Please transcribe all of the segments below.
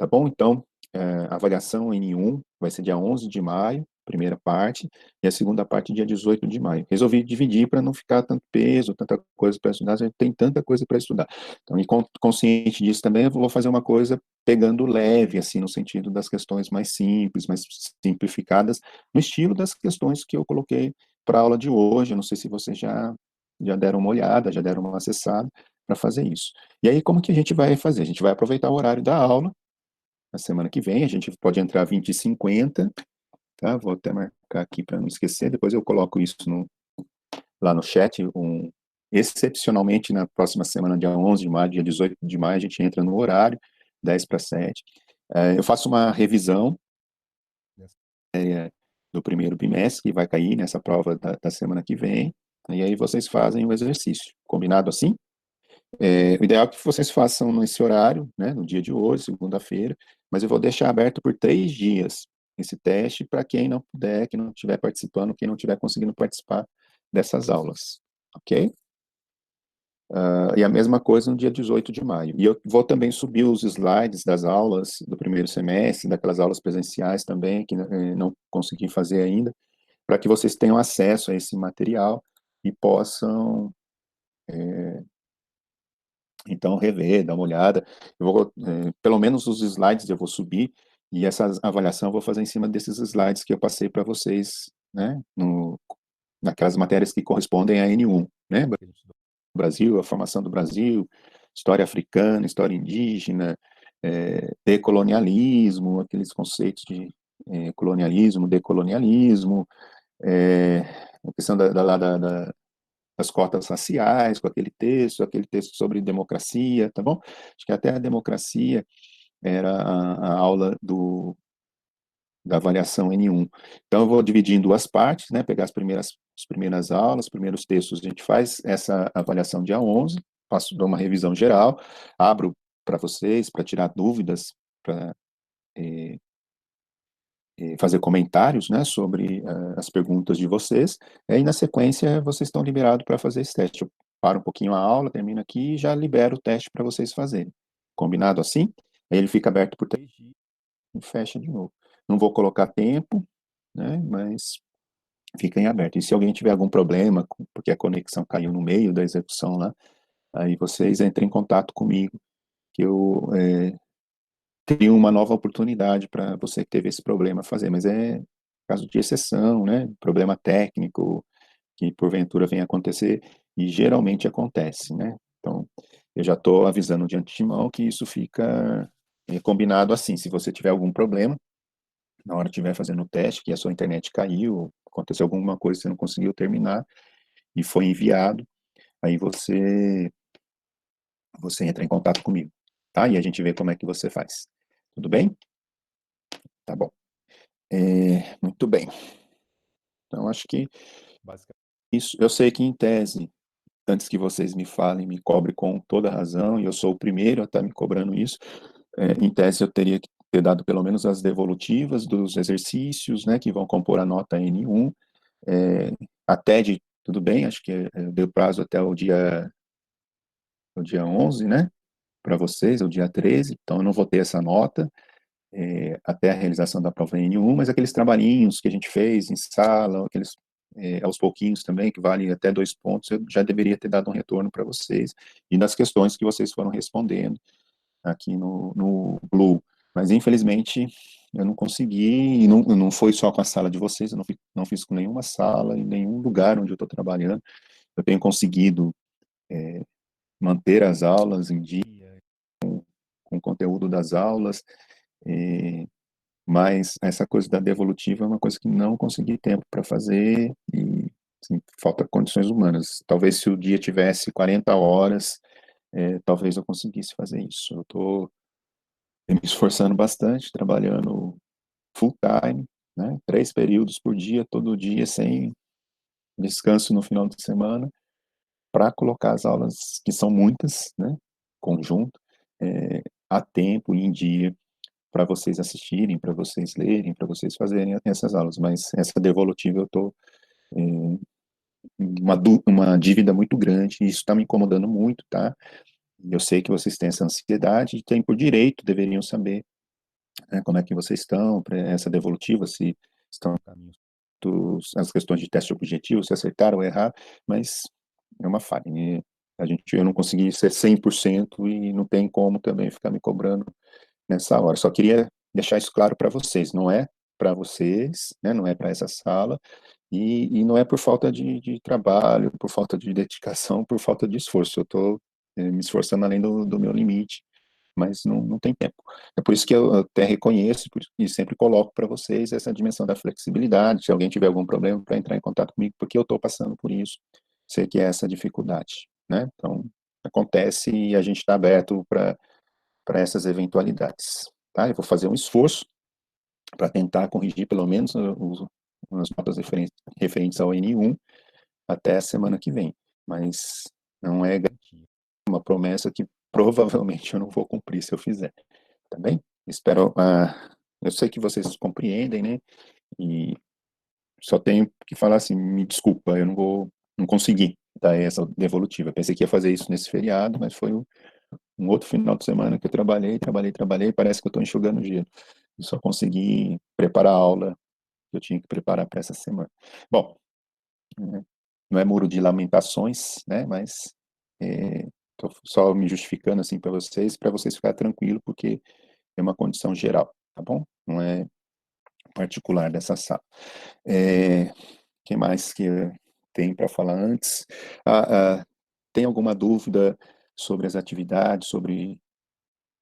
tá bom? Então, a avaliação N1 vai ser dia 11 de maio, primeira parte, e a segunda parte dia 18 de maio. Resolvi dividir para não ficar tanto peso, tanta coisa para estudar, a gente tem tanta coisa para estudar. Então, e consciente disso também, eu vou fazer uma coisa pegando leve, assim, no sentido das questões mais simples, mais simplificadas, no estilo das questões que eu coloquei para a aula de hoje. Eu não sei se vocês já deram uma olhada, já deram uma acessada para fazer isso. E aí, como que a gente vai fazer? A gente vai aproveitar o horário da aula, na semana que vem, a gente pode entrar 20h50, tá? Vou até marcar aqui para não esquecer, depois eu coloco isso lá no chat, excepcionalmente na próxima semana, dia 11 de maio, dia 18 de maio, a gente entra no horário, 10 para 7. Eu faço uma revisão do primeiro bimestre, que vai cair nessa prova da semana que vem, e aí vocês fazem o exercício. Combinado assim? O ideal é que vocês façam nesse horário, né, no dia de hoje, segunda-feira, mas eu vou deixar aberto por 3 dias esse teste para quem não puder, quem não estiver participando, quem não estiver conseguindo participar dessas aulas, ok? E a mesma coisa no dia 18 de maio. E eu vou também subir os slides das aulas do primeiro semestre, daquelas aulas presenciais também, que não consegui fazer ainda, para que vocês tenham acesso a esse material e possam então rever, dar uma olhada. Eu vou, pelo menos os slides eu vou subir, e essa avaliação eu vou fazer em cima desses slides que eu passei para vocês, né, naquelas matérias que correspondem a N1, né, Brasil, a formação do Brasil, história africana, história indígena, decolonialismo, aqueles conceitos de colonialismo, decolonialismo, a questão das cotas raciais, com aquele texto sobre democracia, tá bom? Acho que até a democracia era a aula da avaliação N1. Então, eu vou dividir em duas partes, né? Pegar as primeiras aulas, os primeiros textos, a gente faz essa avaliação dia 11, dou uma revisão geral, abro para vocês, para tirar dúvidas, para fazer comentários, né, sobre as perguntas de vocês, e aí na sequência vocês estão liberados para fazer esse teste. Eu paro um pouquinho a aula, termino aqui e já libero o teste para vocês fazerem. Combinado assim? Aí ele fica aberto por 3 dias e fecha de novo. Não vou colocar tempo, né, mas fica em aberto. E se alguém tiver algum problema, porque a conexão caiu no meio da execução lá, aí vocês entrem em contato comigo, que eu crio uma nova oportunidade para você que teve esse problema fazer, mas é caso de exceção, né? Problema técnico que porventura venha acontecer, e geralmente acontece, né? Então, eu já estou avisando de antemão que isso fica combinado assim. Se você tiver algum problema, na hora que estiver fazendo o teste, que a sua internet caiu, aconteceu alguma coisa, você não conseguiu terminar e foi enviado, aí você entra em contato comigo, tá? E a gente vê como é que você faz. Tudo bem? Tá bom. Muito bem. Então, acho que isso, eu sei que em tese, antes que vocês me falem, me cobre com toda razão, e eu sou o primeiro a estar me cobrando isso. Em tese, eu teria que ter dado pelo menos as devolutivas dos exercícios, né, que vão compor a nota N1. A TED, tudo bem, acho que deu prazo até o dia 11, né, para vocês, o dia 13, então eu não vou ter essa nota até a realização da prova N1, mas aqueles trabalhinhos que a gente fez em sala, aqueles aos pouquinhos também, que valem até 2 pontos, eu já deveria ter dado um retorno para vocês, e das questões que vocês foram respondendo aqui no Blue. Mas, infelizmente, eu não consegui, e não foi só com a sala de vocês, eu não fiz com nenhuma sala, em nenhum lugar onde eu estou trabalhando. Eu tenho conseguido manter as aulas em dia, com o conteúdo das aulas, mas essa coisa da devolutiva é uma coisa que não consegui tempo para fazer e assim, falta condições humanas. Talvez se o dia tivesse 40 horas, talvez eu conseguisse fazer isso. Eu estou me esforçando bastante, trabalhando full time, né, 3 períodos por dia, todo dia, sem descanso no final de semana, para colocar as aulas, que são muitas, né, conjunto, a tempo e em dia, para vocês assistirem, para vocês lerem, para vocês fazerem essas aulas. Mas essa devolutiva eu estou uma dívida muito grande, e isso está me incomodando muito, tá? Eu sei que vocês têm essa ansiedade, e têm por direito, deveriam saber né, como é que vocês estão para essa devolutiva, se estão no caminho as questões de teste objetivo, se acertaram ou erraram, mas é uma falha, né? Eu não consegui ser 100% e não tem como também ficar me cobrando nessa hora. Só queria deixar isso claro para vocês, não é para vocês, né, não é para essa sala, e não é por falta de trabalho, por falta de dedicação, por falta de esforço. Eu estou me esforçando além do meu limite, mas não tem tempo. É por isso que eu até reconheço e sempre coloco para vocês essa dimensão da flexibilidade. Se alguém tiver algum problema, para entrar em contato comigo, porque eu estou passando por isso. Sei que é essa dificuldade, né? Então, acontece e a gente está aberto para essas eventualidades, tá? Eu vou fazer um esforço para tentar corrigir pelo menos as notas referentes ao N1 até a semana que vem, mas não é uma promessa que provavelmente eu não vou cumprir se eu fizer, tá bem? Espero, eu sei que vocês compreendem, né? E só tenho que falar assim, me desculpa, não consegui dar essa devolutiva. Eu pensei que ia fazer isso nesse feriado, mas foi um outro final de semana que eu trabalhei, parece que eu estou enxugando gelo. E só consegui preparar a aula que eu tinha que preparar para essa semana. Bom, né, não é muro de lamentações, né? Mas estou só me justificando assim para vocês ficarem tranquilos, porque é uma condição geral, tá bom? Não é particular dessa sala. Que mais que tem para falar antes? Tem alguma dúvida sobre as atividades, sobre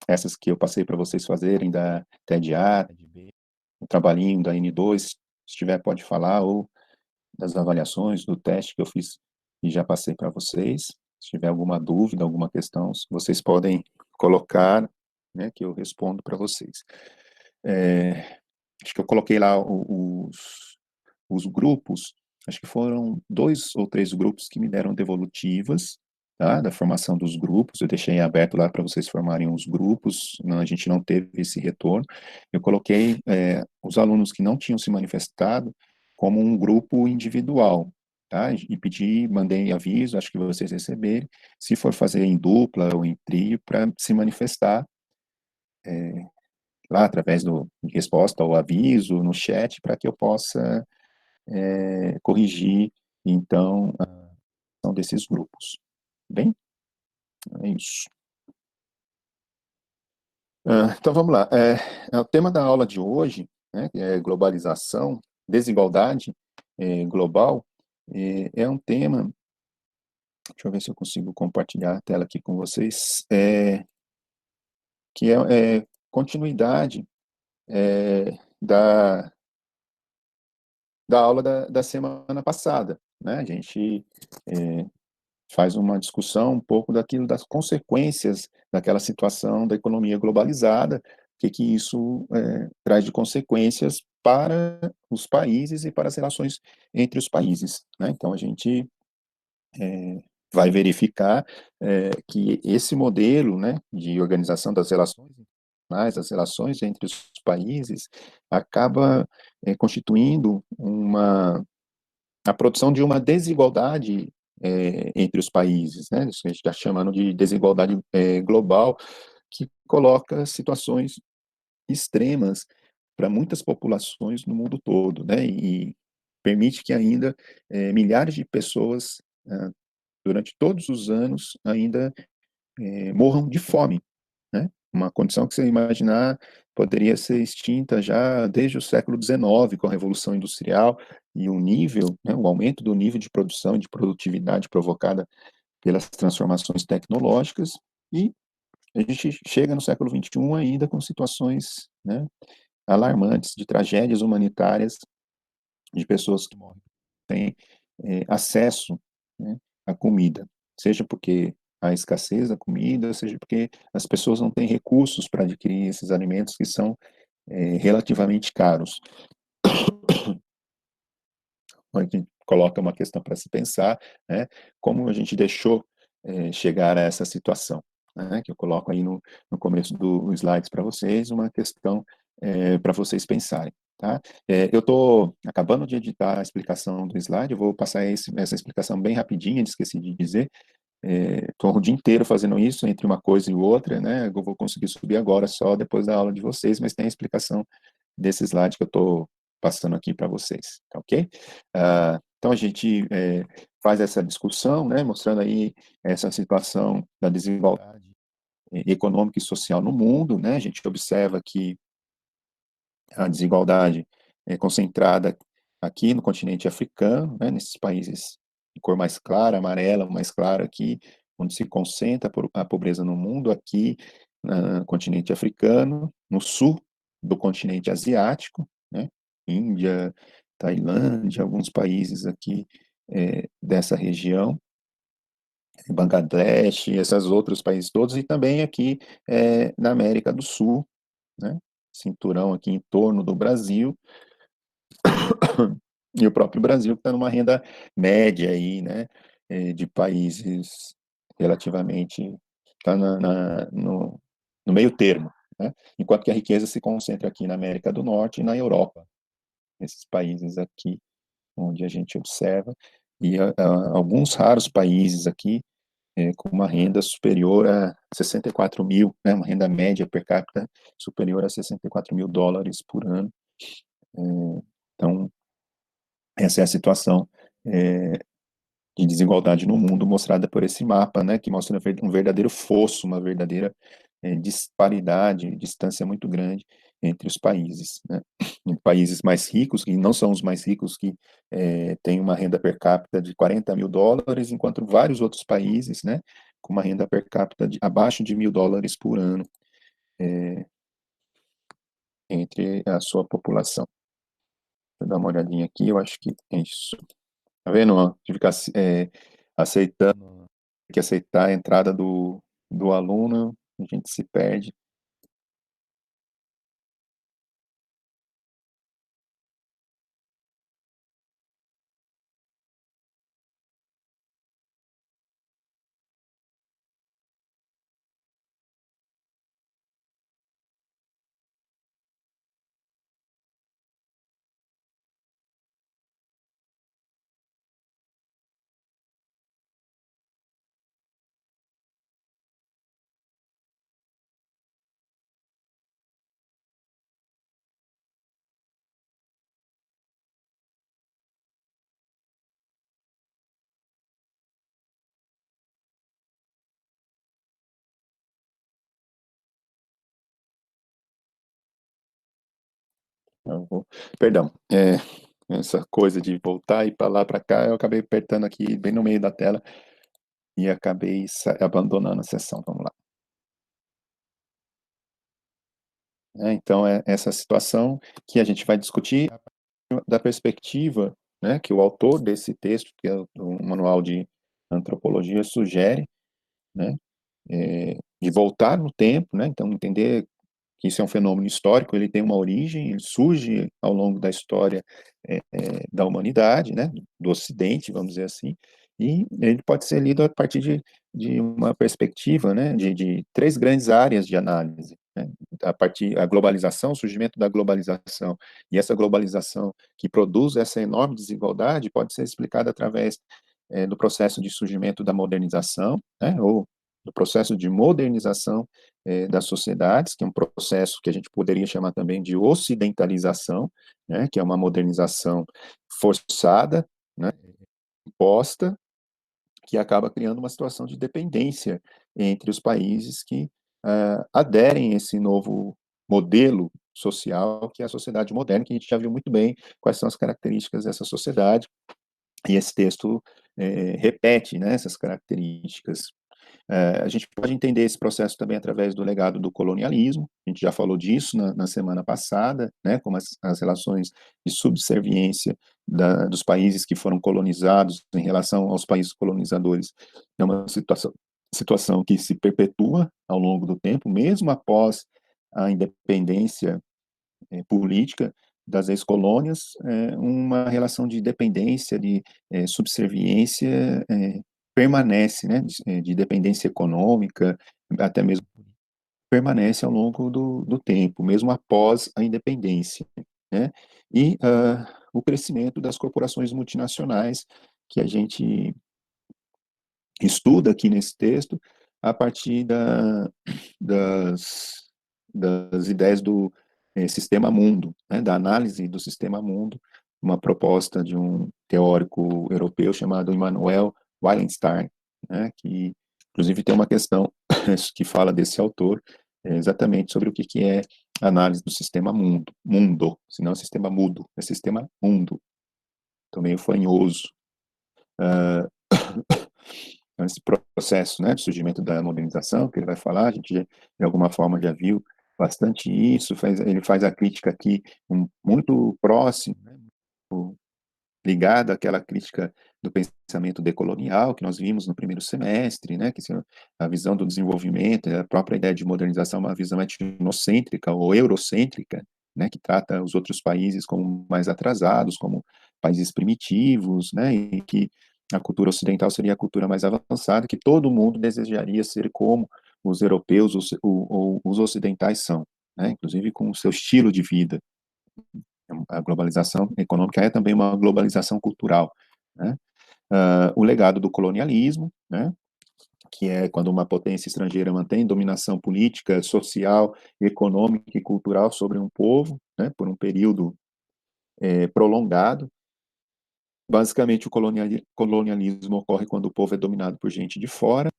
essas que eu passei para vocês fazerem da TED-A, o trabalhinho da N2, se tiver pode falar, ou das avaliações, do teste que eu fiz e já passei para vocês. Se tiver alguma dúvida, alguma questão, vocês podem colocar, né, que eu respondo para vocês. Acho que eu coloquei lá os grupos, acho que foram 2 ou 3 grupos que me deram devolutivas, tá, da formação dos grupos. Eu deixei aberto lá para vocês formarem os grupos, a gente não teve esse retorno. Eu coloquei os alunos que não tinham se manifestado como um grupo individual, tá, e mandei aviso, acho que vocês receberam, se for fazer em dupla ou em trio, para se manifestar lá através de resposta ao aviso no chat, para que eu possa corrigir, então, a ação desses grupos. Bem, é isso. Então, vamos lá. O tema da aula de hoje, né, que é globalização, desigualdade global, é um tema, deixa eu ver se eu consigo compartilhar a tela aqui com vocês, que é continuidade da, da aula da semana passada, né? A gente faz uma discussão um pouco daquilo, das consequências daquela situação da economia globalizada, o que isso traz de consequências para os países e para as relações entre os países, né? Então, a gente vai verificar que esse modelo, né, de organização das relações internacionais, as relações entre os países, acaba constituindo a produção de uma desigualdade entre os países, né? Isso a gente está chamando de desigualdade global, que coloca situações extremas para muitas populações no mundo todo, né? E permite que ainda milhares de pessoas, durante todos os anos, ainda morram de fome, né? Uma condição que, você imaginar, poderia ser extinta já desde o século XIX, com a Revolução Industrial, e o nível, né, o aumento do nível de produção e de produtividade provocada pelas transformações tecnológicas, e a gente chega no século XXI ainda com situações, né, alarmantes, de tragédias humanitárias, de pessoas que morrem, têm acesso, né, à comida, seja porque a escassez da comida, seja porque as pessoas não têm recursos para adquirir esses alimentos que são relativamente caros. A gente coloca uma questão para se pensar, né, como a gente deixou chegar a essa situação, né, que eu coloco aí no começo do slides para vocês, uma questão para vocês pensarem. Tá? Eu estou acabando de editar a explicação do slide, eu vou passar essa explicação bem rapidinha, esqueci de dizer, Estou o dia inteiro fazendo isso, entre uma coisa e outra, né? Eu vou conseguir subir agora só depois da aula de vocês, mas tem a explicação desse slide que eu estou passando aqui para vocês, tá ok? Então a gente faz essa discussão, né? Mostrando aí essa situação da desigualdade econômica e social no mundo, né? A gente observa que a desigualdade é concentrada aqui no continente africano, né, nesses países de cor mais clara, amarela, mais clara aqui, onde se concentra a pobreza no mundo, aqui no continente africano, no sul do continente asiático, né, Índia, Tailândia, alguns países aqui dessa região, Bangladesh, esses outros países todos, e também aqui na América do Sul, né, cinturão aqui em torno do Brasil, e o próprio Brasil, que está numa renda média aí, né, de países relativamente, está no meio termo, né, enquanto que a riqueza se concentra aqui na América do Norte e na Europa, esses países aqui, onde a gente observa, e alguns raros países aqui, com uma renda superior a 64 mil, né, uma renda média per capita superior a 64 mil dólares por ano. Então, essa é a situação de desigualdade no mundo mostrada por esse mapa, né, que mostra um verdadeiro fosso, uma verdadeira disparidade, distância muito grande entre os países, né? Em países mais ricos, que não são os mais ricos, que têm uma renda per capita de 40 mil dólares, enquanto vários outros países, né, com uma renda per capita abaixo de $1.000 por ano entre a sua população. Vou dar uma olhadinha aqui, eu acho que é isso. Tá vendo? Ó? De ficar aceitando, que aceitar a entrada do aluno, a gente se perde. Perdão, essa coisa de voltar e para lá, para cá, eu acabei apertando aqui bem no meio da tela e acabei abandonando a sessão. Vamos lá. Então, é essa situação que a gente vai discutir da perspectiva, né, que o autor desse texto, que é o Manual de Antropologia, sugere, né, de voltar no tempo, né, então entender que isso é um fenômeno histórico, ele tem uma origem, ele surge ao longo da história da humanidade, né, do Ocidente, vamos dizer assim, e ele pode ser lido a partir de uma perspectiva, né, de três grandes áreas de análise, né, a partir da globalização, o surgimento da globalização, e essa globalização que produz essa enorme desigualdade pode ser explicada através do processo de surgimento da modernização, né, ou do processo de modernização das sociedades, que é um processo que a gente poderia chamar também de ocidentalização, né, que é uma modernização forçada, né, imposta, que acaba criando uma situação de dependência entre os países que aderem a esse novo modelo social, que é a sociedade moderna, que a gente já viu muito bem quais são as características dessa sociedade, e esse texto repete, né, essas características. A gente pode entender esse processo também através do legado do colonialismo, a gente já falou disso na semana passada, né, como as relações de subserviência dos países que foram colonizados em relação aos países colonizadores é uma situação que se perpetua ao longo do tempo, mesmo após a independência política das ex-colônias, uma relação de dependência, de subserviência permanece, né, de dependência econômica, até mesmo permanece ao longo do tempo, mesmo após a independência, né? E o crescimento das corporações multinacionais que a gente estuda aqui nesse texto a partir das, das ideias do sistema mundo, né, da análise do sistema mundo, uma proposta de um teórico europeu chamado Immanuel Wallenstein, né, que inclusive tem uma questão que fala desse autor, exatamente sobre o que é a análise do sistema mundo, se não é sistema mudo, é sistema mundo, tô meio fanhoso. Esse processo, né, de surgimento da modernização, que ele vai falar, a gente de alguma forma já viu bastante isso, ele faz a crítica aqui muito próximo, né, ligada àquela crítica do pensamento decolonial que nós vimos no primeiro semestre, né, que a visão do desenvolvimento, a própria ideia de modernização é uma visão etnocêntrica ou eurocêntrica, né, que trata os outros países como mais atrasados, como países primitivos, né, e que a cultura ocidental seria a cultura mais avançada, que todo mundo desejaria ser como os europeus ou os ocidentais são, né, inclusive com o seu estilo de vida. A globalização econômica é também uma globalização cultural, né? O legado do colonialismo, né, que é quando uma potência estrangeira mantém dominação política, social, econômica e cultural sobre um povo, né, por um período prolongado. Basicamente, o colonialismo ocorre quando o povo é dominado por gente de fora.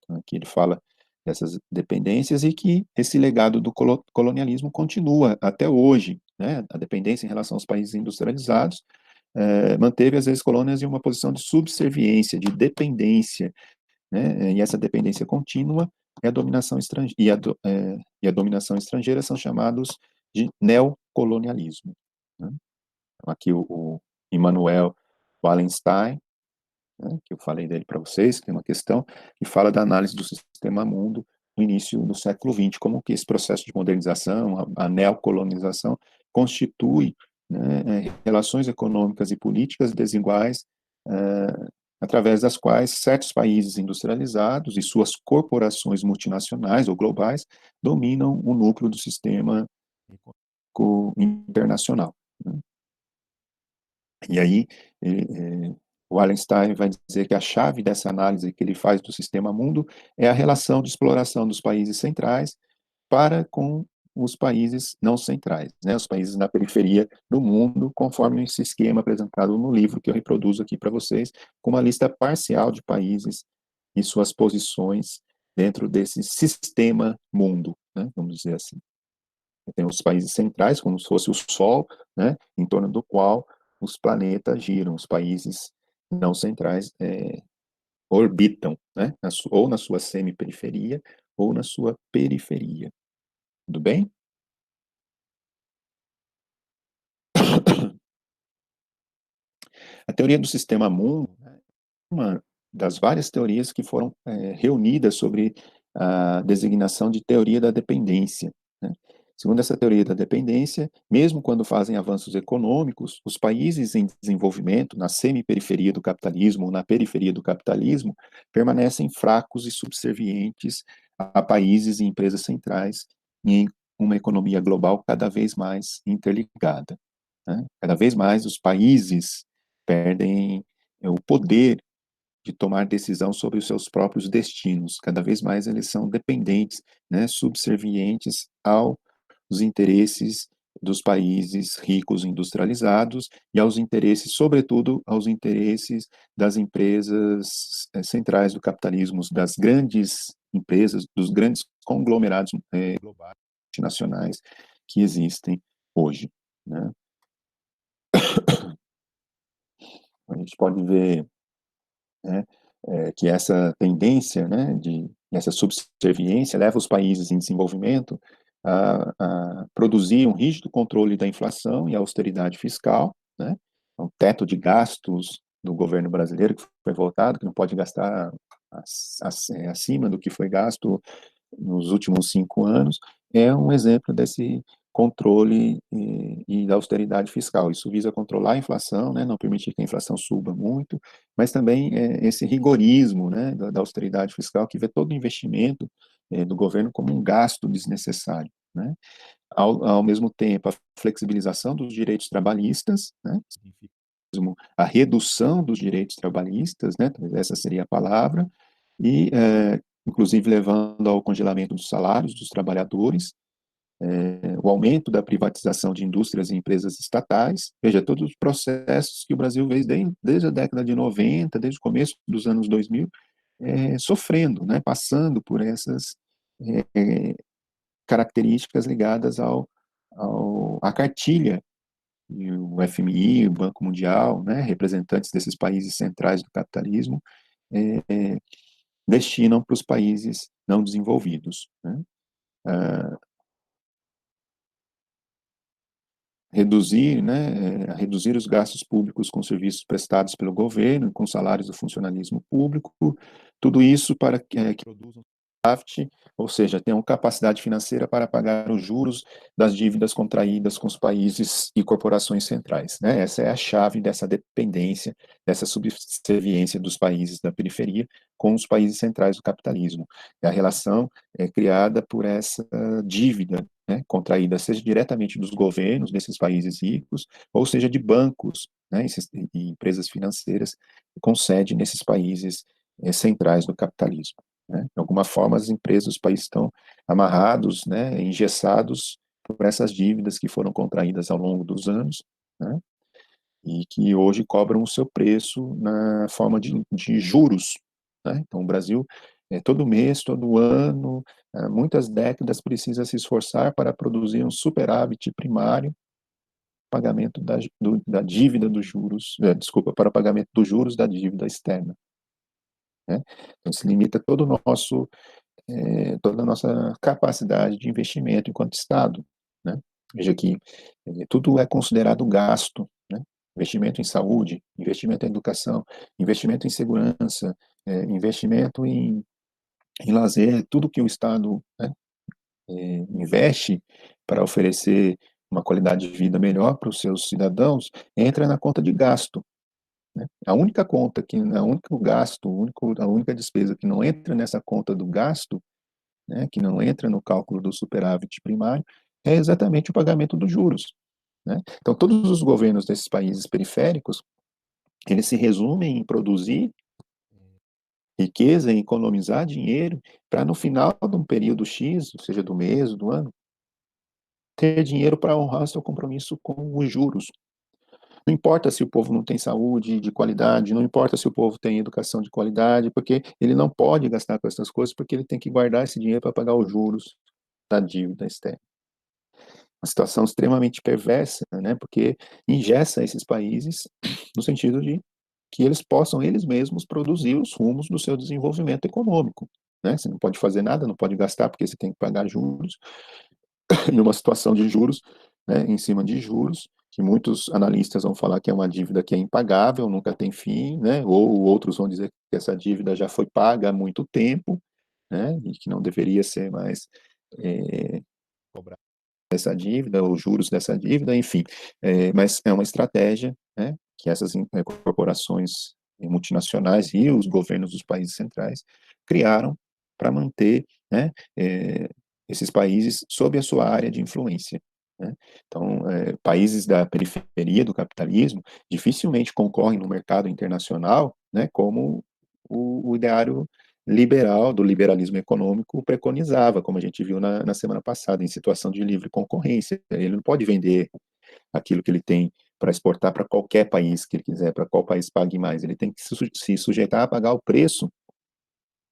Aqui ele fala dessas dependências e que esse legado do colonialismo continua até hoje, né? A dependência em relação aos países industrializados manteve as ex-colônias em uma posição de subserviência, de dependência, né? E essa dependência contínua e a dominação estrangeira, e a dominação estrangeira são chamados de neocolonialismo, né? Então, aqui o Immanuel Wallenstein, né, que eu falei dele para vocês, que tem uma questão, que fala da análise do sistema mundo no início do século XX, como que esse processo de modernização, a neocolonização, constitui, né, relações econômicas e políticas desiguais, através das quais certos países industrializados e suas corporações multinacionais ou globais dominam o núcleo do sistema econômico internacional, né? E aí, o Wallenstein vai dizer que a chave dessa análise que ele faz do sistema mundo é a relação de exploração dos países centrais para com os países não centrais, né, os países na periferia do mundo, conforme esse esquema apresentado no livro que eu reproduzo aqui para vocês, com uma lista parcial de países e suas posições dentro desse sistema mundo, né, vamos dizer assim. Tem os países centrais, como se fosse o Sol, né, em torno do qual os planetas giram, os países não centrais orbitam, né, ou na sua semiperiferia ou na sua periferia. Tudo bem? A teoria do sistema mundo é uma das várias teorias que foram reunidas sobre a designação de teoria da dependência, né? Segundo essa teoria da dependência, mesmo quando fazem avanços econômicos, os países em desenvolvimento, na semiperiferia do capitalismo ou na periferia do capitalismo, permanecem fracos e subservientes a países e empresas centrais em uma economia global cada vez mais interligada, né? Cada vez mais os países perdem o poder de tomar decisão sobre os seus próprios destinos. Cada vez mais eles são dependentes, né, subservientes aos interesses dos países ricos industrializados e aos interesses, sobretudo, aos interesses das empresas centrais do capitalismo, das grandes empresas, dos grandes conglomerados globais, nacionais que existem hoje, né? A gente pode ver, né, que essa tendência, né, essa subserviência leva os países em desenvolvimento a produzir um rígido controle da inflação e austeridade fiscal, né, um teto de gastos do governo brasileiro que foi votado, que não pode gastar acima do que foi gasto nos últimos 5 anos, é um exemplo desse controle da austeridade fiscal. Isso visa controlar a inflação, né, não permitir que a inflação suba muito, mas também esse rigorismo, né, da austeridade fiscal, que vê todo o investimento do governo como um gasto desnecessário, né? Ao mesmo tempo, a flexibilização dos direitos trabalhistas, né, a redução dos direitos trabalhistas, né, essa seria a palavra, e, inclusive, levando ao congelamento dos salários dos trabalhadores, o aumento da privatização de indústrias e empresas estatais, veja, todos os processos que o Brasil fez desde a década de 90, desde o começo dos anos 2000, sofrendo, né, passando por essas características ligadas à cartilha, e o FMI, o Banco Mundial, né, representantes desses países centrais do capitalismo, destinam para os países não desenvolvidos, né? Reduzir os gastos públicos com serviços prestados pelo governo, com salários do funcionalismo público, tudo isso para que produzam superávit, ou seja, tenham capacidade financeira para pagar os juros das dívidas contraídas com os países e corporações centrais, né? Essa é a chave dessa dependência, dessa subserviência dos países da periferia com os países centrais do capitalismo. A relação é criada por essa dívida, né, contraída seja diretamente dos governos desses países ricos, ou seja de bancos, né, e empresas financeiras com sede nesses países centrais do capitalismo, né? De alguma forma, as empresas, os países estão amarrados, né, engessados por essas dívidas que foram contraídas ao longo dos anos, né, e que hoje cobram o seu preço na forma de juros, né? Então, o Brasil, todo mês, todo ano, muitas décadas, precisa se esforçar para produzir um superávit primário, pagamento da dívida dos juros, desculpa, para o pagamento dos juros da dívida externa, né? Então, se limita toda a nossa capacidade de investimento enquanto Estado, né? Veja que tudo é considerado gasto, né? Investimento em saúde, investimento em educação, investimento em segurança, investimento em lazer, tudo que o Estado, né, investe para oferecer uma qualidade de vida melhor para os seus cidadãos, entra na conta de gasto, né? A única conta a único gasto, a única despesa que não entra nessa conta do gasto, né, que não entra no cálculo do superávit primário, é exatamente o pagamento dos juros, né? Então, todos os governos desses países periféricos, eles se resumem em produzir riqueza, em economizar dinheiro, para no final de um período X, ou seja, do mês, do ano, ter dinheiro para honrar seu compromisso com os juros. Não importa se o povo não tem saúde de qualidade, não importa se o povo tem educação de qualidade, porque ele não pode gastar com essas coisas, porque ele tem que guardar esse dinheiro para pagar os juros da dívida externa. Uma situação extremamente perversa, né, porque engessa esses países no sentido de que eles possam eles mesmos produzir os rumos do seu desenvolvimento econômico, né? Você não pode fazer nada, não pode gastar porque você tem que pagar juros, em uma situação de juros, né, em cima de juros, que muitos analistas vão falar que é uma dívida que é impagável, nunca tem fim, né? Ou outros vão dizer que essa dívida já foi paga há muito tempo, né? E que não deveria ser mais cobrada essa dívida, os juros dessa dívida, enfim. Mas é uma estratégia, né, que essas corporações multinacionais e os governos dos países centrais criaram para manter, né, esses países sob a sua área de influência, né? Então, países da periferia do capitalismo dificilmente concorrem no mercado internacional, né, como o ideário liberal, do liberalismo econômico, preconizava, como a gente viu na semana passada, em situação de livre concorrência. Ele não pode vender aquilo que ele tem para exportar para qualquer país que ele quiser, para qual país pague mais. Ele tem que se sujeitar a pagar o preço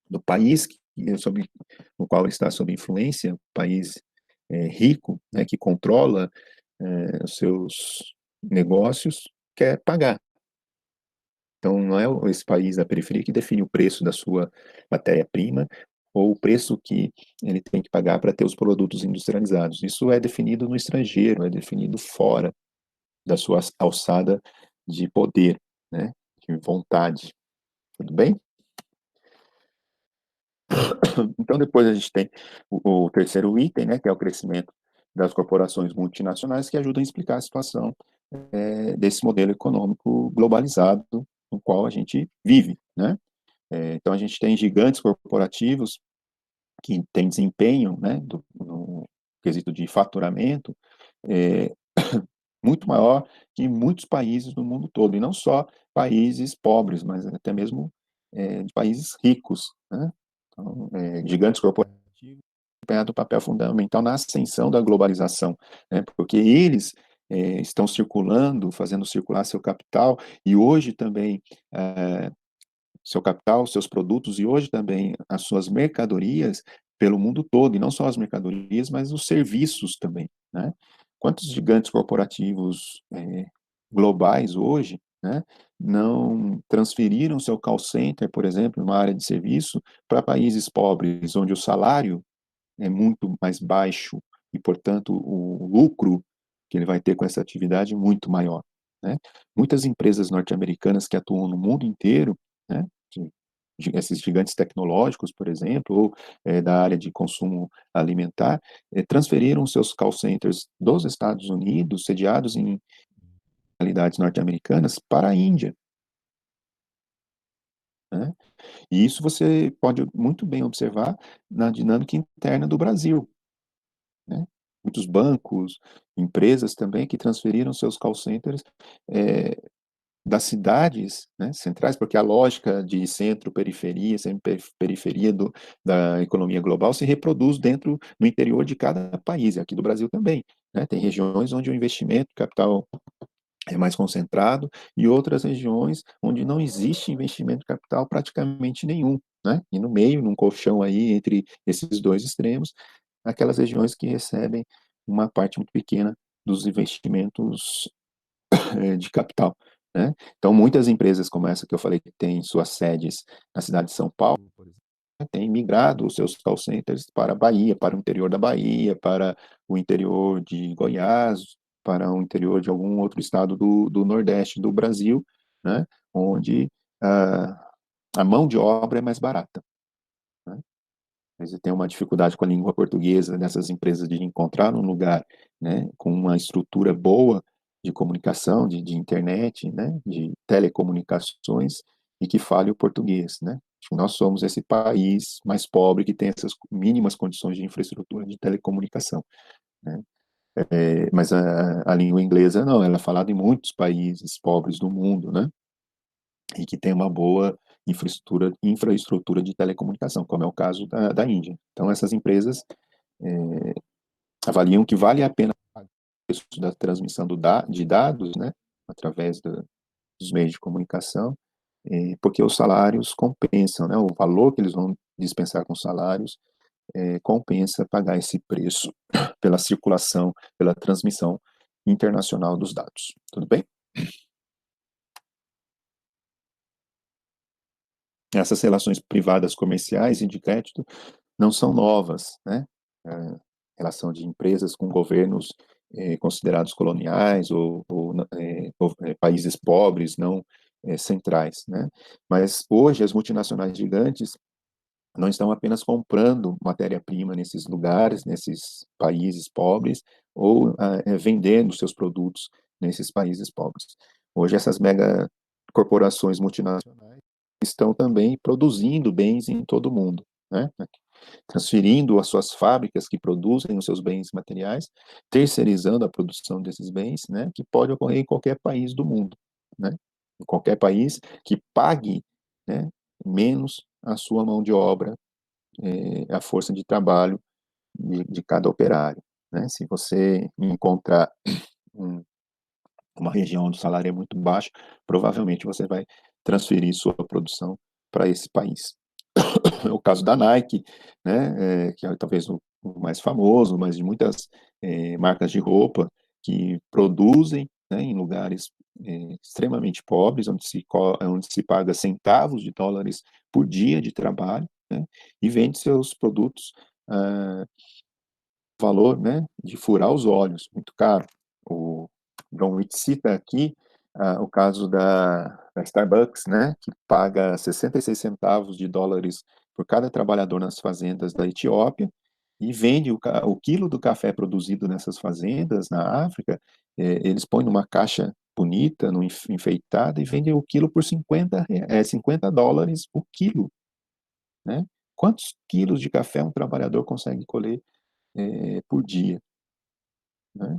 do país sobre o qual ele está sob influência, o país rico, né, que controla os seus negócios, quer pagar. Então, não é esse país da periferia que define o preço da sua matéria-prima ou o preço que ele tem que pagar para ter os produtos industrializados. Isso é definido no estrangeiro, é definido fora da sua alçada de poder, né, de vontade. Tudo bem? Então, depois a gente tem o terceiro item, né, que é o crescimento das corporações multinacionais, que ajuda a explicar a situação desse modelo econômico globalizado no qual a gente vive, né? Então, a gente tem gigantes corporativos que têm desempenho, né, no quesito de faturamento, é, muito maior que muitos países do mundo todo, e não só países pobres, mas até mesmo de países ricos, né? Então, gigantes corporativos desempenhado um papel fundamental na ascensão da globalização, né? Porque eles estão circulando, fazendo circular seu capital, e hoje também seu capital, seus produtos, e hoje também as suas mercadorias pelo mundo todo, e não só as mercadorias, mas os serviços também, né? Quantos gigantes corporativos globais hoje, né, não transferiram seu call center, por exemplo, numa área de serviço, para países pobres, onde o salário é muito mais baixo e, portanto, o lucro que ele vai ter com essa atividade é muito maior, né? Muitas empresas norte-americanas que atuam no mundo inteiro, né, esses gigantes tecnológicos, por exemplo, ou da área de consumo alimentar, transferiram seus call centers dos Estados Unidos, sediados em localidades norte-americanas, para a Índia, né? E isso você pode muito bem observar na dinâmica interna do Brasil, né? Muitos bancos, empresas também que transferiram seus call centers é, das cidades, né, centrais, porque a lógica de centro, periferia, periferia da economia global se reproduz dentro, no interior de cada país, e aqui do Brasil também, né? Tem regiões onde o investimento, capital é mais concentrado, e outras regiões onde não existe investimento de capital praticamente nenhum, né? E no meio, num colchão aí entre esses dois extremos, aquelas regiões que recebem uma parte muito pequena dos investimentos de capital, né? Então, muitas empresas como essa que eu falei, que tem suas sedes na cidade de São Paulo, por exemplo, têm migrado os seus call centers para a Bahia, para o interior da Bahia, para o interior de Goiás, para o interior de algum outro estado do Nordeste do Brasil, né? Onde a mão de obra é mais barata, né? Você tem uma dificuldade com a língua portuguesa nessas empresas de encontrar um lugar, né, com uma estrutura boa de comunicação, de internet, né, de telecomunicações, e que fale o português, né? Nós somos esse país mais pobre que tem essas mínimas condições de infraestrutura de telecomunicação, né? Mas a língua inglesa não, ela é falada em muitos países pobres do mundo, né? E que tem uma boa infraestrutura de telecomunicação, como é o caso da Índia. Então, essas empresas avaliam que vale a pena o preço da transmissão de dados, né, através dos meios de comunicação, porque os salários compensam, né, o valor que eles vão dispensar com salários compensa pagar esse preço pela circulação, pela transmissão internacional dos dados. Tudo bem? Essas relações privadas comerciais e de crédito não são novas, né? A relação de empresas com governos considerados coloniais ou países pobres, não centrais, né? Mas hoje as multinacionais gigantes não estão apenas comprando matéria-prima nesses lugares, nesses países pobres, ou vendendo seus produtos nesses países pobres. Hoje essas mega corporações multinacionais estão também produzindo bens em todo o mundo, né? Transferindo as suas fábricas que produzem os seus bens materiais, terceirizando a produção desses bens, né? Que pode ocorrer em qualquer país do mundo, né? Em qualquer país que pague, né, menos a sua mão de obra, a força de trabalho de cada operário, né? Se você encontrar um, uma região onde o salário é muito baixo, provavelmente você vai transferir sua produção para esse país. O caso da Nike, né, que é talvez o mais famoso, mas de muitas marcas de roupa que produzem, né, em lugares extremamente pobres, onde se paga centavos de dólares por dia de trabalho, né, e vende seus produtos valor, né, de furar os olhos, muito caro. O John Witt cita aqui o caso da Starbucks, né, que paga 66 centavos de dólares por cada trabalhador nas fazendas da Etiópia e vende o quilo do café produzido nessas fazendas na África, eles põem numa caixa bonita, enfeitada, e vendem o quilo por 50 dólares o quilo, né? Quantos quilos de café um trabalhador consegue colher por dia, né?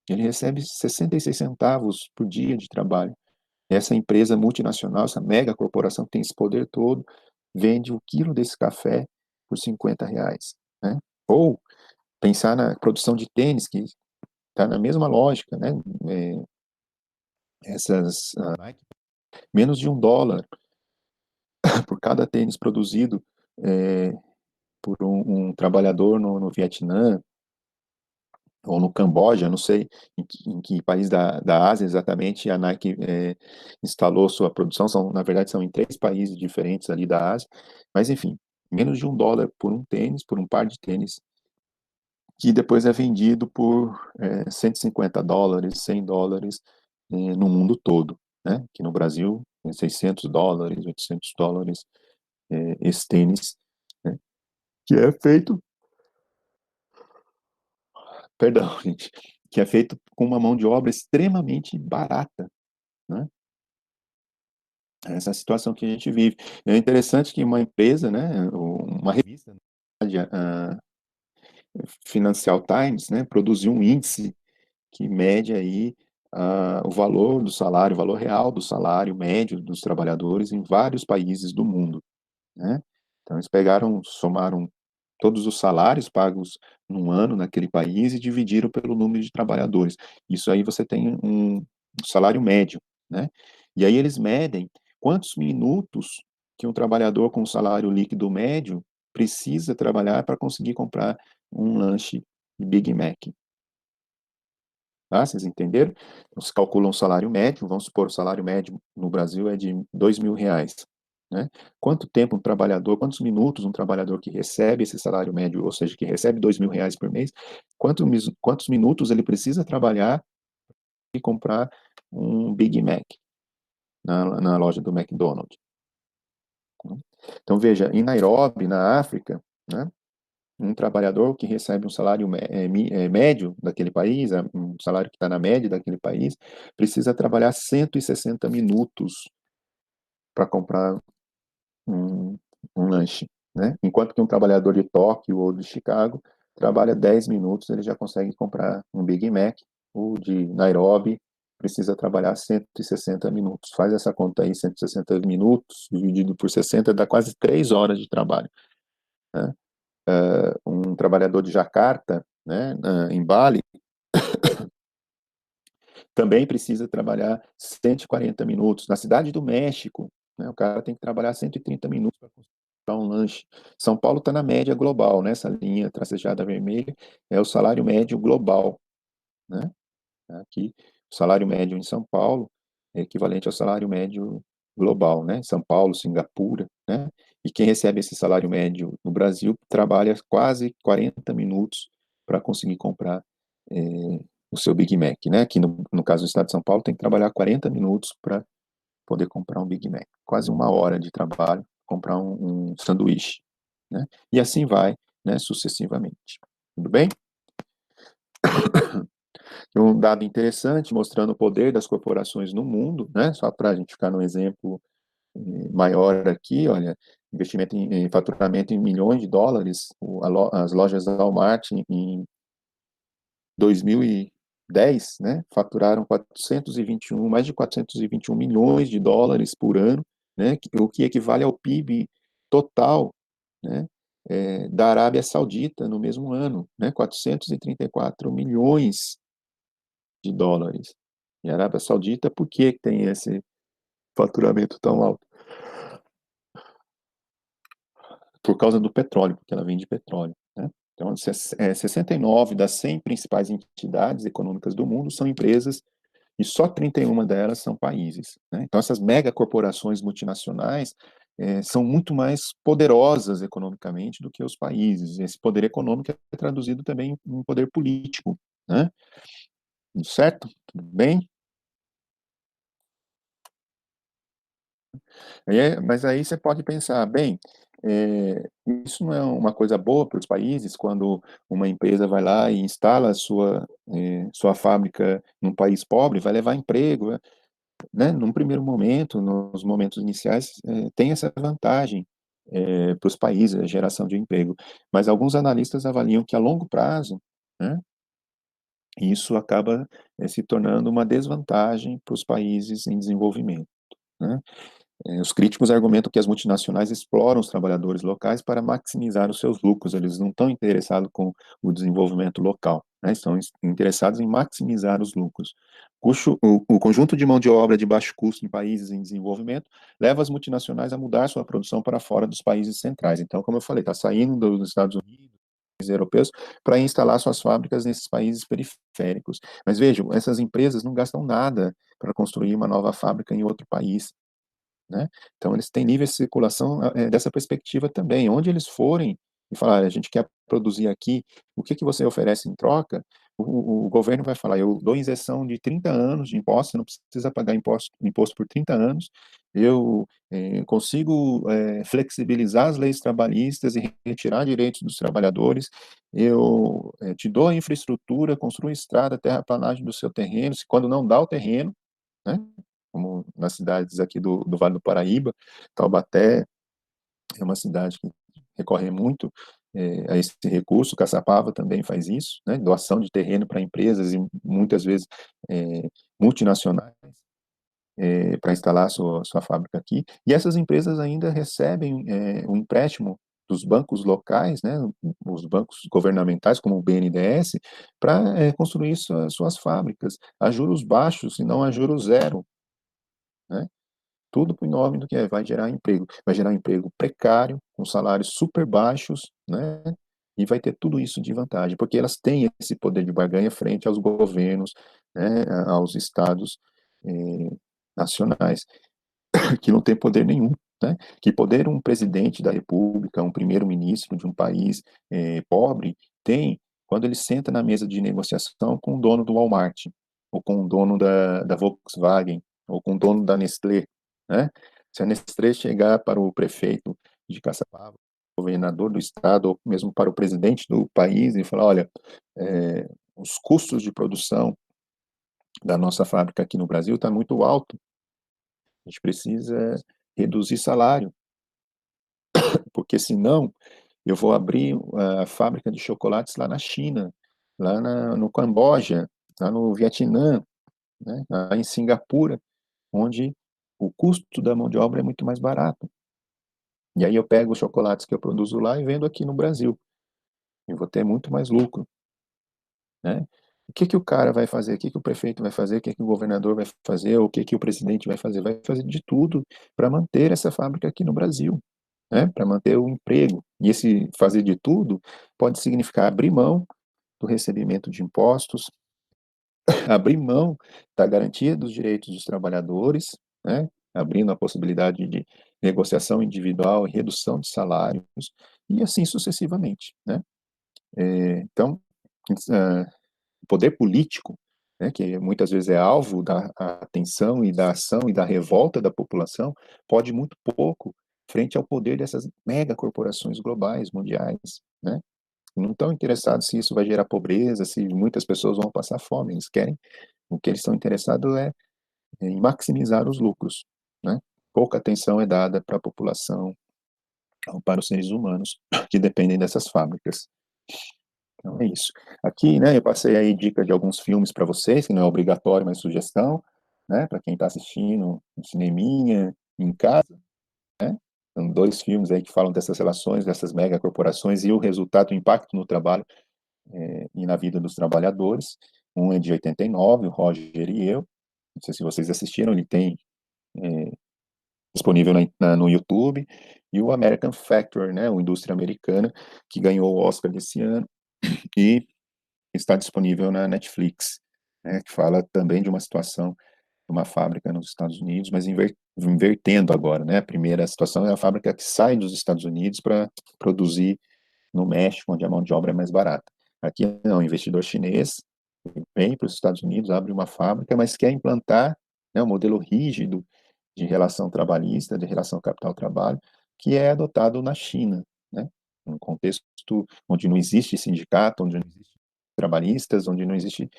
Ele recebe 66 centavos por dia de trabalho. Essa empresa multinacional, essa mega corporação que tem esse poder todo, vende o quilo desse café por R$ 50, né? Ou pensar na produção de tênis, que está na mesma lógica, né? É, essas menos de $1 por cada tênis produzido é, por um trabalhador no Vietnã ou no Camboja, não sei em que país da Ásia exatamente a Nike instalou sua produção, na verdade são em 3 países diferentes ali da Ásia, mas enfim, menos de $1 por um tênis, por um par de tênis, que depois é vendido por $150, $100 no mundo todo, né? Aqui no Brasil, $600, $800 esse tênis, né? Que é feito, perdão, gente, que é feito com uma mão de obra extremamente barata, né? Essa é a situação que a gente vive. É interessante que uma empresa, né, uma revista, a Financial Times, né, produziu um índice que mede aí o valor do salário, o valor real do salário médio dos trabalhadores em vários países do mundo, né? Então eles pegaram, somaram todos os salários pagos num ano naquele país e dividiram pelo número de trabalhadores. Isso aí você tem um salário médio, né? E aí eles medem quantos minutos que um trabalhador com salário líquido médio precisa trabalhar para conseguir comprar um lanche Big Mac. Tá? Vocês entenderam? Então, se calcula um salário médio, vamos supor, o salário médio no Brasil é de R$ 2.000, né? Quanto tempo um trabalhador, quantos minutos um trabalhador que recebe esse salário médio, ou seja, que recebe R$ 2.000 por mês, quantos minutos ele precisa trabalhar e comprar um Big Mac na loja do McDonald's? Então, veja, em Nairobi, na África, né, um trabalhador que recebe um salário médio daquele país, um salário que está na média daquele país, precisa trabalhar 160 minutos para comprar um, um lanche, né? Enquanto que um trabalhador de Tóquio ou de Chicago trabalha 10 minutos, ele já consegue comprar um Big Mac. O de Nairobi precisa trabalhar 160 minutos. Faz essa conta aí, 160 minutos dividido por 60 dá quase 3 horas de trabalho, né? Um trabalhador de Jacarta, né, em Bali, também precisa trabalhar 140 minutos. Na cidade do México, né, o cara tem que trabalhar 130 minutos para comprar um lanche. São Paulo está na média global, né? Essa linha tracejada vermelha é o salário médio global, né? Aqui, o salário médio em São Paulo é equivalente ao salário médio global, né? São Paulo, Singapura, né? E quem recebe esse salário médio no Brasil trabalha quase 40 minutos para conseguir comprar o seu Big Mac, né? Aqui no caso do estado de São Paulo tem que trabalhar 40 minutos para poder comprar um Big Mac. Quase uma hora de trabalho comprar um sanduíche, né? E assim vai, né? Sucessivamente. Tudo bem? Um dado interessante mostrando o poder das corporações no mundo, né? Só para a gente ficar no exemplo maior aqui, olha, investimento em faturamento em milhões de dólares, as lojas da Walmart em 2010, né, faturaram mais de 421 milhões de dólares por ano, né, o que equivale ao PIB total, né, da Arábia Saudita no mesmo ano, né, 434 milhões de dólares. E a Arábia Saudita, por que tem esse faturamento tão alto? Por causa do petróleo, porque ela vende petróleo, né? Então, 69 das 100 principais entidades econômicas do mundo são empresas e só 31 delas são países, né? Então, essas megacorporações multinacionais são muito mais poderosas economicamente do que os países. Esse poder econômico é traduzido também em poder político, né? Certo? Tudo bem? Mas aí você pode pensar, bem, isso não é uma coisa boa para os países quando uma empresa vai lá e instala sua fábrica num país pobre, vai levar emprego, né? Num primeiro momento, nos momentos iniciais, tem essa vantagem para os países, a geração de emprego. Mas alguns analistas avaliam que a longo prazo, né, E isso acaba se tornando uma desvantagem para os países em desenvolvimento, né? Os críticos argumentam que as multinacionais exploram os trabalhadores locais para maximizar os seus lucros. Eles não estão interessados com o desenvolvimento local, né? Estão interessados em maximizar os lucros. O conjunto de mão de obra de baixo custo em países em desenvolvimento leva as multinacionais a mudar sua produção para fora dos países centrais. Então, como eu falei, está saindo dos Estados Unidos, europeus, para instalar suas fábricas nesses países periféricos. Mas vejam, essas empresas não gastam nada para construir uma nova fábrica em outro país, né? Então, eles têm níveis de circulação dessa perspectiva também. Onde eles forem e falar, a gente quer produzir aqui, o que que você oferece em troca? O governo vai falar, eu dou isenção de 30 anos de imposto, você não precisa pagar imposto por 30 anos, eu consigo flexibilizar as leis trabalhistas e retirar direitos dos trabalhadores, eu te dou a infraestrutura, construo estrada, terraplanagem do seu terreno, se quando não dá o terreno, né? Como nas cidades aqui do Vale do Paraíba, Taubaté é uma cidade que recorre muito a esse recurso, Caçapava também faz isso, né, doação de terreno para empresas e muitas vezes multinacionais para instalar sua fábrica aqui, e essas empresas ainda recebem um empréstimo dos bancos locais, né, os bancos governamentais, como o BNDES, para construir suas fábricas a juros baixos, e não a juros zero, né? Tudo em nome do que vai gerar emprego precário, com salários super baixos, né? E vai ter tudo isso de vantagem, porque elas têm esse poder de barganha frente aos governos, né, aos estados eh, nacionais, que não tem poder nenhum, né? Que poder um presidente da república, um primeiro-ministro de um país pobre tem quando ele senta na mesa de negociação com o dono do Walmart, ou com o dono da Volkswagen, ou com o dono da Nestlé, né? Se a Nestlé chegar para o prefeito de Caçapava, governador do estado, ou mesmo para o presidente do país e falar, olha, os custos de produção da nossa fábrica aqui no Brasil está muito alto, a gente precisa reduzir salário, porque senão eu vou abrir a fábrica de chocolates lá na China, no Camboja, lá no Vietnã, né, lá em Singapura, onde o custo da mão de obra é muito mais barato. E aí eu pego os chocolates que eu produzo lá e vendo aqui no Brasil. E vou ter muito mais lucro, né? O que que o cara vai fazer? O que que o prefeito vai fazer? O que que o governador vai fazer? O que que o presidente vai fazer? Vai fazer de tudo para manter essa fábrica aqui no Brasil, né? Para manter o emprego. E esse fazer de tudo pode significar abrir mão do recebimento de impostos, abrir mão da garantia dos direitos dos trabalhadores, né? Abrindo a possibilidade de negociação individual e redução de salários, e assim sucessivamente, né? Então, o poder político, né, que muitas vezes é alvo da atenção e da ação e da revolta da população, pode muito pouco frente ao poder dessas megacorporações globais, mundiais, né? Não estão interessados se isso vai gerar pobreza, se muitas pessoas vão passar fome. O que eles estão interessados é em maximizar os lucros, né? Pouca atenção é dada para a população, para os seres humanos que dependem dessas fábricas. Então é isso. Aqui, né, eu passei aí dica de alguns filmes para vocês, que não é obrigatório, mas sugestão, né, para quem está assistindo um cineminha em casa, né? São dois filmes aí que falam dessas relações, dessas megacorporações e o resultado, o impacto no trabalho e na vida dos trabalhadores. Um é de 89, o Roger e eu. Não sei se vocês assistiram, ele tem disponível no YouTube. E o American Factory, né, o Indústria Americana, que ganhou o Oscar desse ano e está disponível na Netflix, né, que fala também de uma situação de uma fábrica nos Estados Unidos, mas invertendo agora, né? A primeira situação é a fábrica que sai dos Estados Unidos para produzir no México, onde a mão de obra é mais barata. Aqui não, o investidor chinês vem para os Estados Unidos, abre uma fábrica, mas quer implantar, né, um modelo rígido de relação trabalhista, de relação capital-trabalho, que é adotado na China, né? Um contexto onde não existe sindicato, onde não existe trabalhistas, onde não existe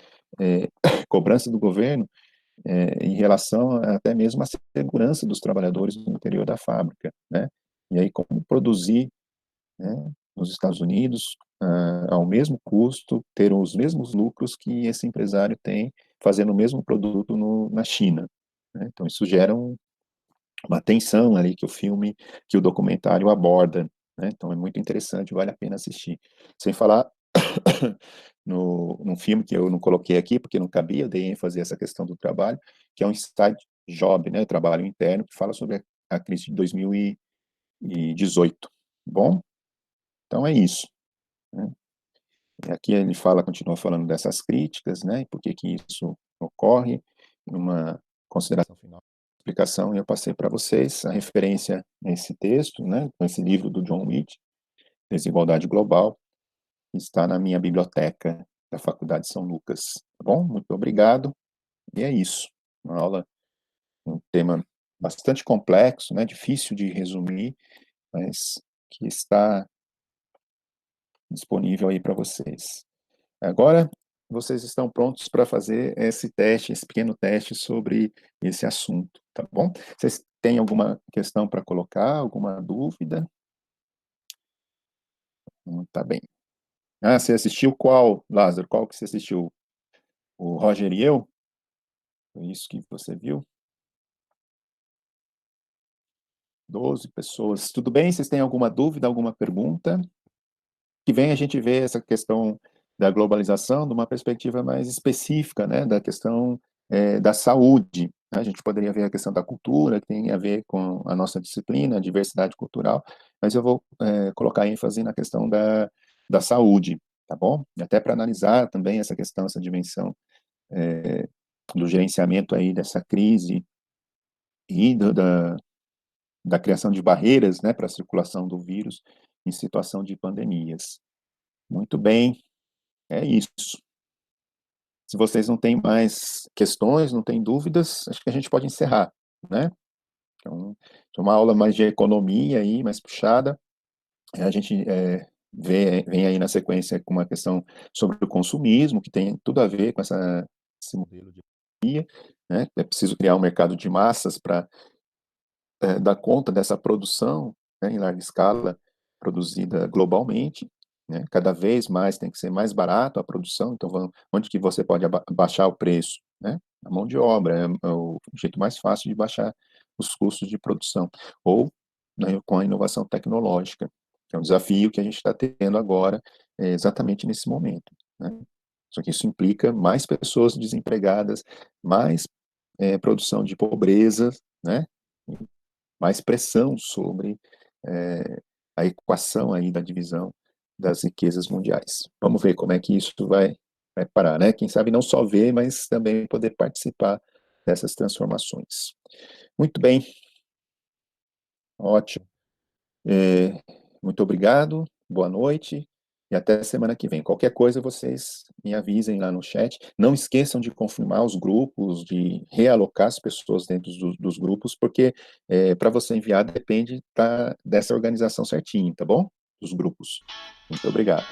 cobrança do governo em relação até mesmo à segurança dos trabalhadores no interior da fábrica, né? E aí como produzir, né, nos Estados Unidos, ao mesmo custo, ter os mesmos lucros que esse empresário tem fazendo o mesmo produto na China, né? Então, isso gera uma tensão ali que o documentário aborda, né? Então, é muito interessante, vale a pena assistir. Sem falar num filme que eu não coloquei aqui, porque não cabia, eu dei ênfase a essa questão do trabalho, que é um Inside Job, né? Trabalho interno, que fala sobre a crise de 2018. Bom, então é isso, né? E aqui ele continua falando dessas críticas, né? E por que que isso ocorre, numa consideração final, explicação, e eu passei para vocês a referência a esse texto, né? Com esse livro do John Witt, Desigualdade Global, que está na minha biblioteca da Faculdade de São Lucas. Tá bom? Muito obrigado. E é isso. Uma aula, um tema bastante complexo, né? Difícil de resumir, mas que está disponível aí para vocês. Agora, vocês estão prontos para fazer esse teste, esse pequeno teste sobre esse assunto, tá bom? Vocês têm alguma questão para colocar, alguma dúvida? Tá bem. Ah, você assistiu qual, Lázaro? Qual que você assistiu? O Roger e eu? Foi isso que você viu? 12 pessoas. Tudo bem? Vocês têm alguma dúvida, alguma pergunta? Que vem a gente vê essa questão da globalização de uma perspectiva mais específica, né, da questão da saúde. A gente poderia ver a questão da cultura, que tem a ver com a nossa disciplina, a diversidade cultural, mas eu vou colocar ênfase na questão da saúde, tá bom? E até para analisar também essa questão, essa dimensão do gerenciamento aí dessa crise e da criação de barreiras, né, para a circulação do vírus em situação de pandemias. Muito bem, é isso. Se vocês não têm mais questões, não têm dúvidas, acho que a gente pode encerrar, né? Então, é uma aula mais de economia aí, mais puxada. A gente vem aí na sequência com uma questão sobre o consumismo, que tem tudo a ver com esse modelo de economia, né? É preciso criar um mercado de massas para dar conta dessa produção, né, em larga escala, produzida globalmente, né? Cada vez mais tem que ser mais barato a produção, então onde que você pode baixar o preço, né? A mão de obra é o jeito mais fácil de baixar os custos de produção, ou, né, com a inovação tecnológica, que é um desafio que a gente está tendo agora, exatamente nesse momento, né? Só que isso implica mais pessoas desempregadas, mais produção de pobreza, né? Mais pressão sobre a equação aí da divisão das riquezas mundiais. Vamos ver como é que isso vai parar, né? Quem sabe não só ver, mas também poder participar dessas transformações. Muito bem, ótimo. Muito obrigado, boa noite e até semana que vem. Qualquer coisa vocês me avisem lá no chat. Não esqueçam de confirmar os grupos, de realocar as pessoas dentro dos grupos, porque para você enviar depende dessa organização certinho, tá bom? Dos grupos. Muito obrigado.